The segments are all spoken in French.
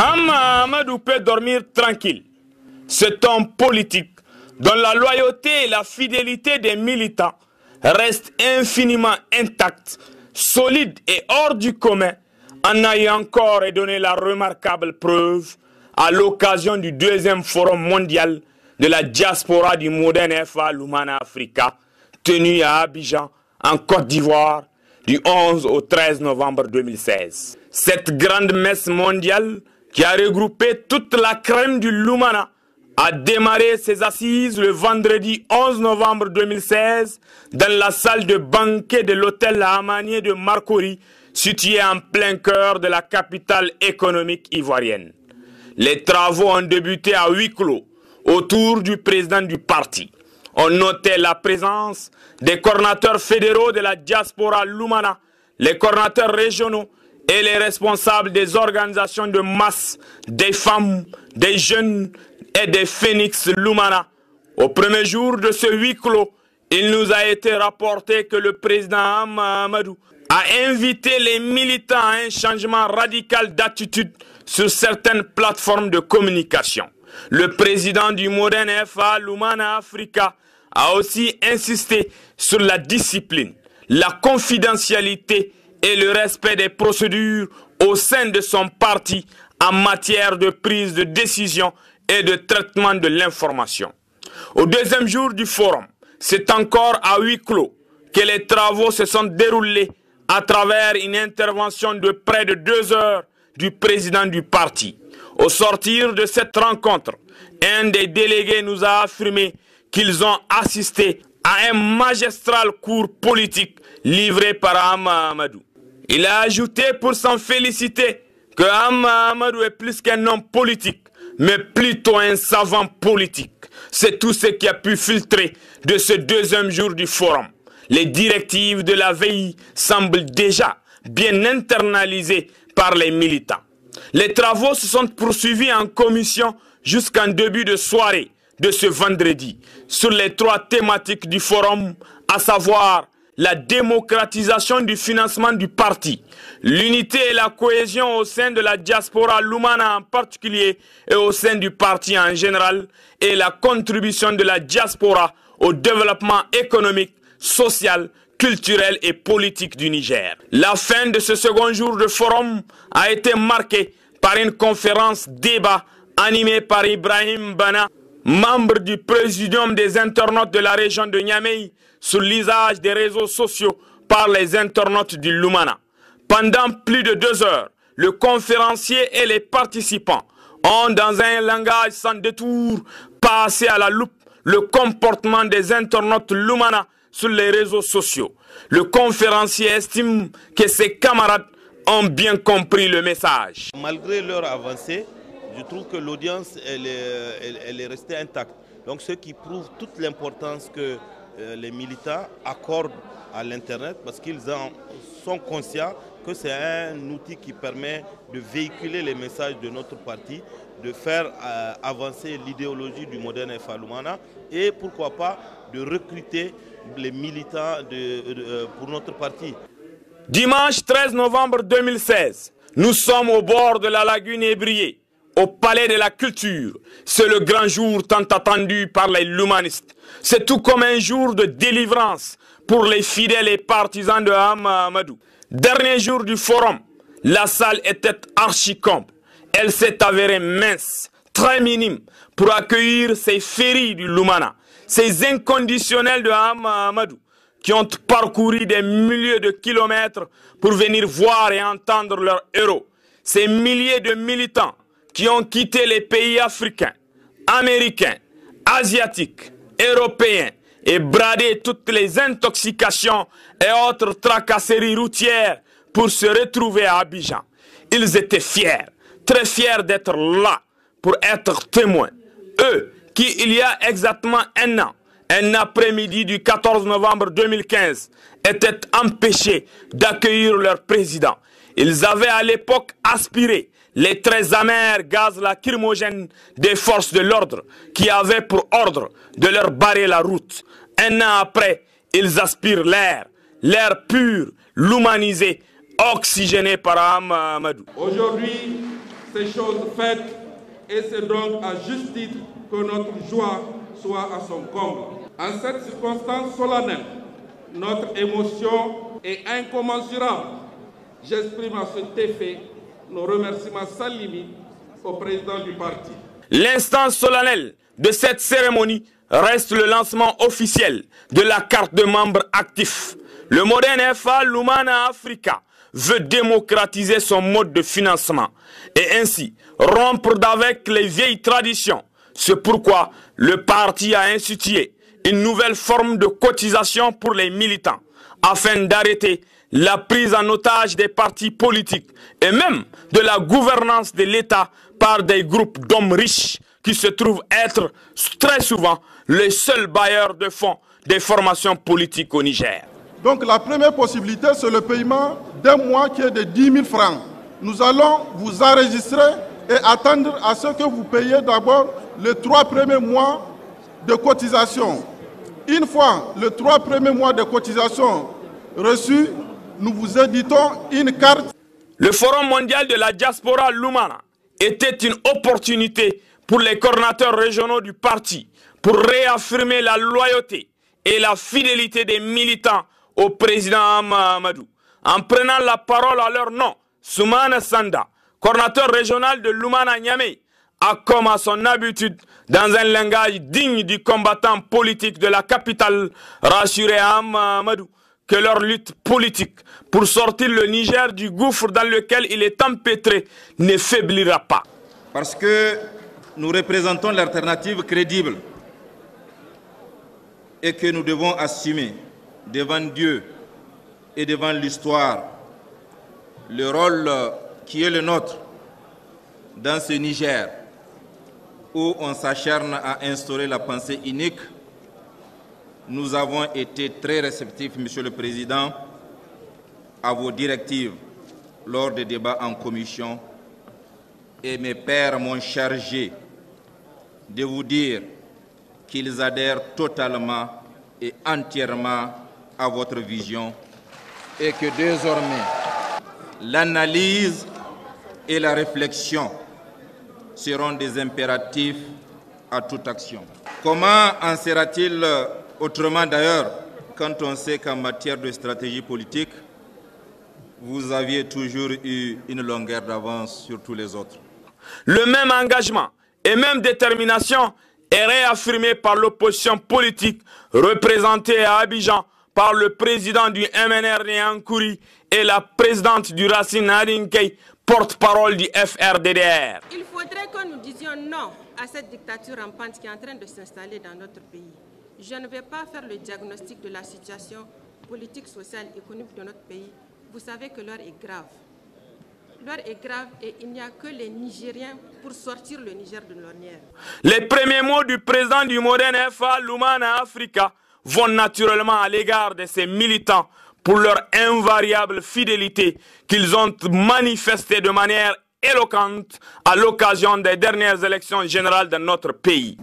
Hama Amadou peut dormir tranquille. Cet homme politique dont la loyauté et la fidélité des militants restent infiniment intactes, solides et hors du commun, en a eu encore et donné la remarquable preuve à l'occasion du 2e forum mondial de la diaspora du Modern FA Lumana Africa, tenu à Abidjan, en Côte d'Ivoire, du 11 au 13 novembre 2016. Cette grande messe mondiale, qui a regroupé toute la crème du Lumana, a démarré ses assises le vendredi 11 novembre 2016 dans la salle de banquet de l'hôtel Hamanié de Marcory, situé en plein cœur de la capitale économique ivoirienne. Les travaux ont débuté à huis clos autour du président du parti. On notait la présence des coordinateurs fédéraux de la diaspora Lumana, les coordinateurs régionaux et les responsables des organisations de masse, des femmes, des jeunes et des phénix Lumana. Au premier jour de ce huis clos, il nous a été rapporté que le président Hama Amadou a invité les militants à un changement radical d'attitude sur certaines plateformes de communication. Le président du Modern FA Lumana Africa a aussi insisté sur la discipline, la confidentialité et le respect des procédures au sein de son parti en matière de prise de décision et de traitement de l'information. Au deuxième jour du forum, c'est encore à huis clos que les travaux se sont déroulés à travers une intervention de près de 2 heures du président du parti. Au sortir de cette rencontre, un des délégués nous a affirmé qu'ils ont assisté à un magistral cours politique livré par Hama Amadou. Il a ajouté pour s'en féliciter que Hama Amadou est plus qu'un homme politique, mais plutôt un savant politique. C'est tout ce qui a pu filtrer de ce deuxième jour du forum. Les directives de la veille semblent déjà bien internalisées par les militants. Les travaux se sont poursuivis en commission jusqu'en début de soirée de ce vendredi sur les 3 thématiques du forum, à savoir la démocratisation du financement du parti, l'unité et la cohésion au sein de la diaspora Lumana en particulier et au sein du parti en général, et la contribution de la diaspora au développement économique, social, culturel et politique du Niger. La fin de ce second jour de forum a été marquée par une conférence débat animée par Ibrahim Bana, membre du présidium des internautes de la région de Niamey, sur l'usage des réseaux sociaux par les internautes du Lumana. Pendant plus de 2 heures, le conférencier et les participants ont, dans un langage sans détour, passé à la loupe le comportement des internautes Lumana sur les réseaux sociaux. Le conférencier estime que ses camarades ont bien compris le message. Malgré leur avancée, je trouve que l'audience elle est restée intacte. Donc ce qui prouve toute l'importance que les militants accordent à l'Internet, parce qu'ils en sont conscients que c'est un outil qui permet de véhiculer les messages de notre parti, de faire avancer l'idéologie du Modern FA Lumana et pourquoi pas de recruter les militants pour notre parti. Dimanche 13 novembre 2016, nous sommes au bord de la lagune Ébrié, au Palais de la Culture. C'est le grand jour tant attendu par les lumanistes. C'est tout comme un jour de délivrance pour les fidèles et partisans de Hama Amadou. Dernier jour du forum, la salle était archi-comble. Elle s'est avérée mince, très minime, pour accueillir ces féris du Lumana, ces inconditionnels de Hama Amadou, qui ont parcouru des milliers de kilomètres pour venir voir et entendre leurs héros. Ces milliers de militants qui ont quitté les pays africains, américains, asiatiques, européens et bradé toutes les intoxications et autres tracasseries routières pour se retrouver à Abidjan. Ils étaient fiers, très fiers d'être là pour être témoins. Eux qui, il y a exactement un an, un après-midi du 14 novembre 2015, étaient empêchés d'accueillir leur président. Ils avaient à l'époque aspiré les très amers gaz lacrymogènes des forces de l'ordre qui avaient pour ordre de leur barrer la route. Un an après, ils aspirent l'air pur, l'humanisé, oxygéné par Amadou. Aujourd'hui, ces choses faites, et c'est donc à juste titre que notre joie soit à son comble. En cette circonstance solennelle, notre émotion est incommensurable. J'exprime à cet effet nos remerciements sans limite au président du parti. L'instant solennel de cette cérémonie reste le lancement officiel de la carte de membre actif. Le Modern FA Lumana Africa veut démocratiser son mode de financement et ainsi rompre avec les vieilles traditions. C'est pourquoi le parti a institué une nouvelle forme de cotisation pour les militants afin d'arrêter la prise en otage des partis politiques et même de la gouvernance de l'État par des groupes d'hommes riches qui se trouvent être très souvent les seuls bailleurs de fonds des formations politiques au Niger. Donc la première possibilité, c'est le paiement d'un mois qui est de 10 000 francs. Nous allons vous enregistrer et attendre à ce que vous payiez d'abord les 3 premiers mois de cotisation. Une fois les 3 premiers mois de cotisation reçus, nous vous éditons une carte. Le Forum mondial de la diaspora Lumana était une opportunité pour les coordinateurs régionaux du parti pour réaffirmer la loyauté et la fidélité des militants au président Amadou. En prenant la parole à leur nom, Soumana Sanda, coordinateur régional de Lumana Niamey, a comme à son habitude, dans un langage digne du combattant politique de la capitale, rassuré Amadou que leur lutte politique pour sortir le Niger du gouffre dans lequel il est empêtré ne faiblira pas. Parce que nous représentons l'alternative crédible et que nous devons assumer devant Dieu et devant l'histoire le rôle qui est le nôtre dans ce Niger où on s'acharne à instaurer la pensée unique. Nous avons été très réceptifs, Monsieur le Président, à vos directives lors des débats en commission et mes pairs m'ont chargé de vous dire qu'ils adhèrent totalement et entièrement à votre vision et que désormais l'analyse et la réflexion seront des impératifs à toute action. Comment en sera-t-il autrement d'ailleurs quand on sait qu'en matière de stratégie politique, vous aviez toujours eu une longueur d'avance sur tous les autres. Le même engagement et même détermination est réaffirmé par l'opposition politique représentée à Abidjan par le président du MNR Niankouri et la présidente du Racine Adinkei, porte-parole du FRDDR. Il faudrait que nous disions non à cette dictature rampante qui est en train de s'installer dans notre pays. Je ne vais pas faire le diagnostic de la situation politique, sociale, économique de notre pays. Vous savez que l'heure est grave. L'heure est grave et il n'y a que les Nigériens pour sortir le Niger de l'ornière. Les premiers mots du président du Modern FA Lumana Africa vont naturellement à l'égard de ces militants pour leur invariable fidélité qu'ils ont manifestée de manière éloquente à l'occasion des dernières élections générales de notre pays.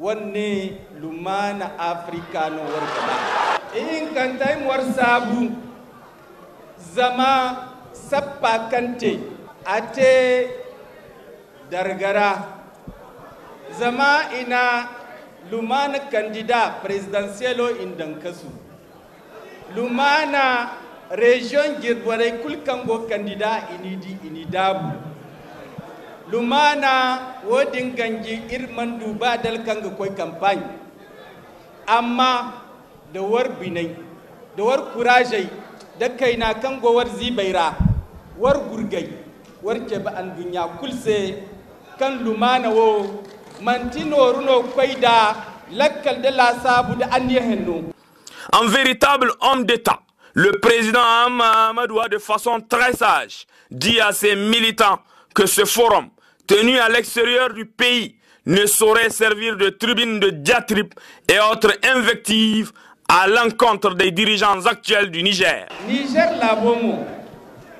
Wanne Lumana Africa no warkaba in kantai warsabu zama sappa kante ate dargara zama ina Lumana candidat presidentielo indankasu Lumana région girbore kulkango candidat inidabu Lumana wodin ganji irman duba dal kanga koy campagne amma da war binai da war courage da kaina kango war zibaira war gurgai war keba an dunya kulse kan Lumana wo mantino runo koyda lakkal de la sabu da an yehenno. En véritable homme d'État, le président Amadou a de façon très sage dit à ses militants que ce forum tenu à l'extérieur du pays ne saurait servir de tribune de diatribe et autres invectives à l'encontre des dirigeants actuels du Niger. Niger la bomo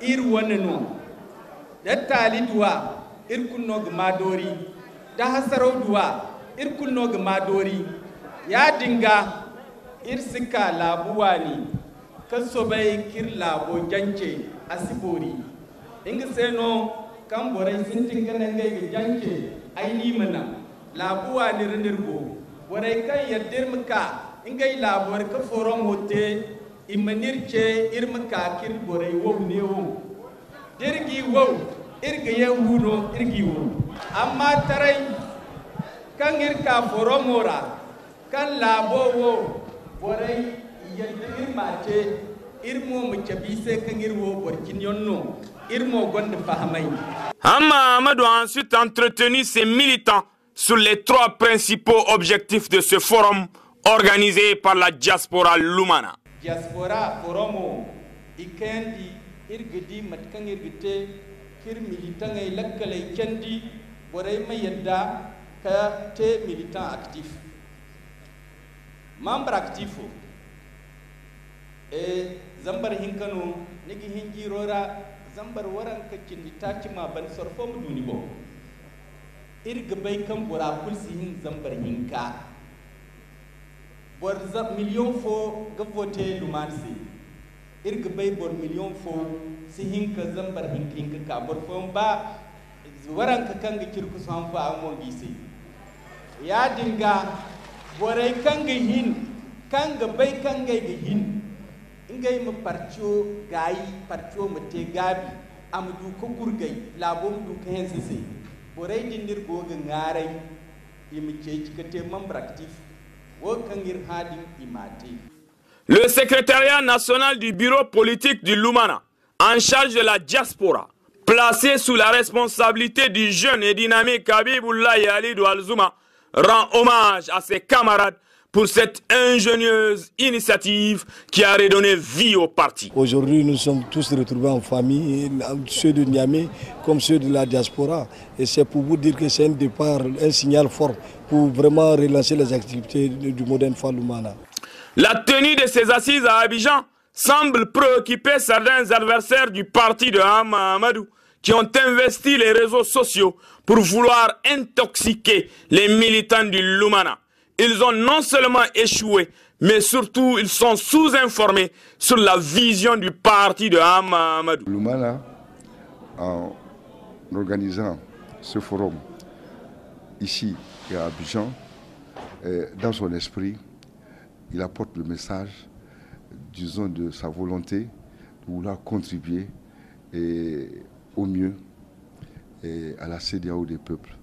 ir wonno da talidwa ir kunno madori da hasarauduwa ir kunno madori ya dinga ir sika labuwani kaso bai kir labo jance asibori inga seno kan borai sintin ganan gai jance aini mana labuwani rinirgo borai kan yaddir muka ingay labor ka forum hote imanir che irmaka kir boray wo newo dirgi wo irga yewuno irgi wo amma taray kan irka forum ora kan labo wo boray yaddir mate irmo mu chabise kan irwo borkin yonno irmo gonde fahamay. Hama Amadou a ensuite entretenu ses militants sur les 3 principaux objectifs de ce forum organisé par la diaspora Lumana. Diaspora Oromo ikendi irgidi matkan irgite kir militant ay lakkale kendi boray mayedda ka te militant actif. Membre actif e zambar hinkano nigi hinjirora zambar waran ka kindi takima ban sorfom duni bo. Irgabay kan bora kulsi hin zambar hinka. Bor million fo gavote lumansi irga bay bor million fo si hinka zambar hinka ka bor fo ba waran ka kanga kirku san fa amon gisi ya dinga borai kanga hin kanga bay kanga ga hin ingay mu parcho gayi parcho mate gabi amdu ko gurgay labom du kan sisi borai dindir go ga ngarai imice cikate membre actif. Le secrétariat national du bureau politique du Lumana, en charge de la diaspora, placé sous la responsabilité du jeune et dynamique Habiboulaye Alidou Alzouma, rend hommage à ses camarades pour cette ingénieuse initiative qui a redonné vie au parti. Aujourd'hui, nous sommes tous retrouvés en famille, ceux de Niamey comme ceux de la diaspora. Et c'est pour vous dire que c'est un départ, un signal fort pour vraiment relancer les activités du Modern Fall Lumana. La tenue de ces assises à Abidjan semble préoccuper certains adversaires du parti de Hama Amadou qui ont investi les réseaux sociaux pour vouloir intoxiquer les militants du Lumana. Ils ont non seulement échoué, mais surtout ils sont sous-informés sur la vision du parti de Hama Amadou. Lumana, en organisant ce forum ici et à Abidjan, dans son esprit, il apporte le message, disons, de sa volonté de vouloir contribuer au mieux à la CEDEAO des peuples,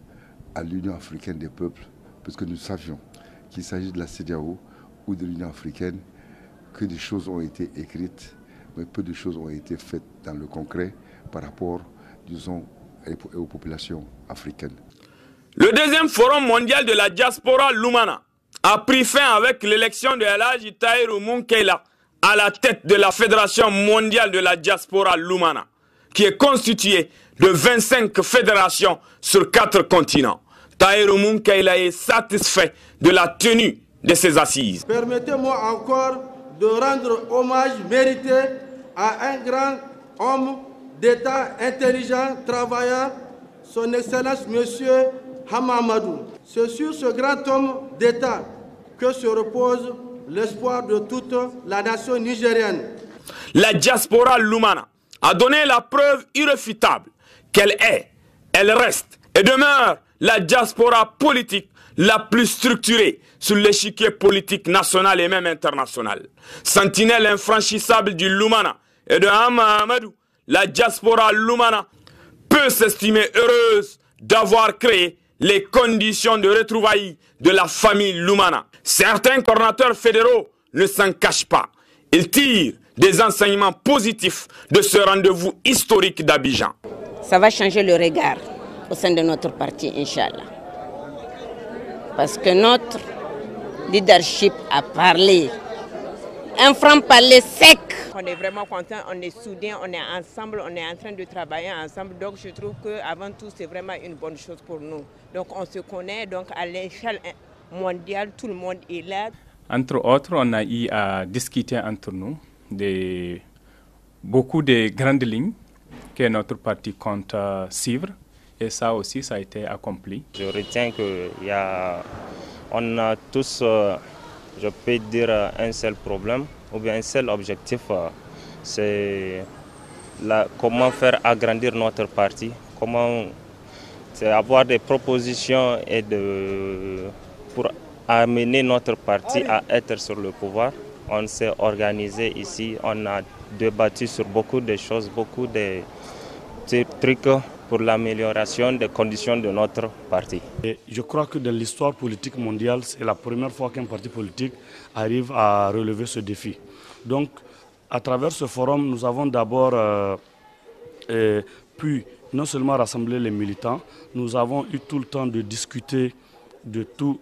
à l'Union africaine des peuples, parce que nous savions qu'il s'agit de la CEDEAO ou de l'Union africaine, que des choses ont été écrites, mais peu de choses ont été faites dans le concret par rapport, disons, aux populations africaines. Le deuxième forum mondial de la diaspora Lumana a pris fin avec l'élection de El Hadji Tahirou Munkaila à la tête de la Fédération mondiale de la diaspora Lumana, qui est constituée de 25 fédérations sur 4 continents. Tahirou Munkaila est satisfait de la tenue de ces assises. Permettez-moi encore de rendre hommage mérité à un grand homme d'État intelligent, travaillant, son Excellence Monsieur Hama Amadou. C'est sur ce grand homme d'État que se repose l'espoir de toute la nation nigérienne. La diaspora Lumana a donné la preuve irréfutable qu'elle est, elle reste et demeure la diaspora politique la plus structurée sur l'échiquier politique national et même international. Sentinelle infranchissable du Lumana et de Hama Amadou, la diaspora Lumana peut s'estimer heureuse d'avoir créé les conditions de retrouvailles de la famille Lumana. Certains coordinateurs fédéraux ne s'en cachent pas. Ils tirent des enseignements positifs de ce rendez-vous historique d'Abidjan. Ça va changer le regard au sein de notre parti, Inch'Allah. Parce que notre leadership a parlé. Un franc-parler sec. On est vraiment content, on est soudés, on est ensemble, on est en train de travailler ensemble. Donc je trouve qu'avant tout, c'est vraiment une bonne chose pour nous. Donc on se connaît, donc à l'échelle mondiale, tout le monde est là. Entre autres, on a eu à discuter entre nous de beaucoup de grandes lignes que notre parti compte suivre. Et ça aussi, ça a été accompli. Je retiens qu'on a tous, je peux dire, un seul problème ou bien un seul objectif. C'est comment faire agrandir notre parti, comment avoir des propositions et pour amener notre parti à être sur le pouvoir. On s'est organisé ici, on a débattu sur beaucoup de choses, beaucoup de trucs pour l'amélioration des conditions de notre parti. Et je crois que dans l'histoire politique mondiale, c'est la première fois qu'un parti politique arrive à relever ce défi. Donc, à travers ce forum, nous avons d'abord pu non seulement rassembler les militants, nous avons eu tout le temps de discuter de tous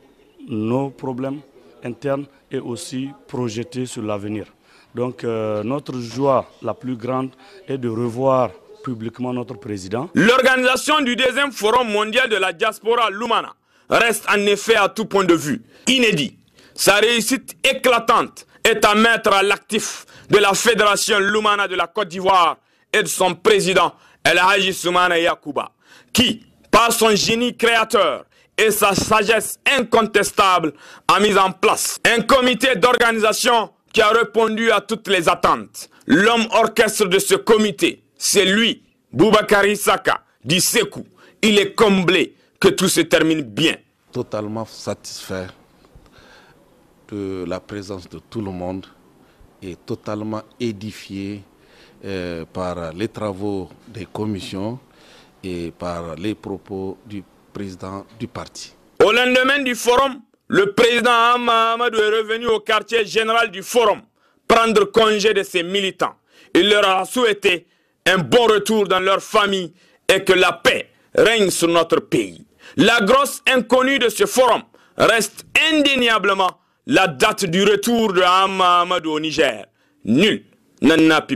nos problèmes internes et aussi projeter sur l'avenir. Donc notre joie la plus grande est de revoir publiquement notre président. L'organisation du deuxième forum mondial de la diaspora Lumana reste en effet à tout point de vue inédit. Sa réussite éclatante est à mettre à l'actif de la fédération Lumana de la Côte d'Ivoire et de son président El Hadji Soumana Yacouba, qui, par son génie créateur et sa sagesse incontestable, a mis en place un comité d'organisation qui a répondu à toutes les attentes. L'homme orchestre de ce comité, c'est lui, Boubacar Saka, dit Sékou. Il est comblé que tout se termine bien. Totalement satisfait de la présence de tout le monde et totalement édifié par les travaux des commissions et par les propos du président du parti. Au lendemain du forum, le président Amadou est revenu au quartier général du forum prendre congé de ses militants. Il leur a souhaité un bon retour dans leur famille et que la paix règne sur notre pays. La grosse inconnue de ce forum reste indéniablement la date du retour de Amadou au Niger. Nul n'en a pu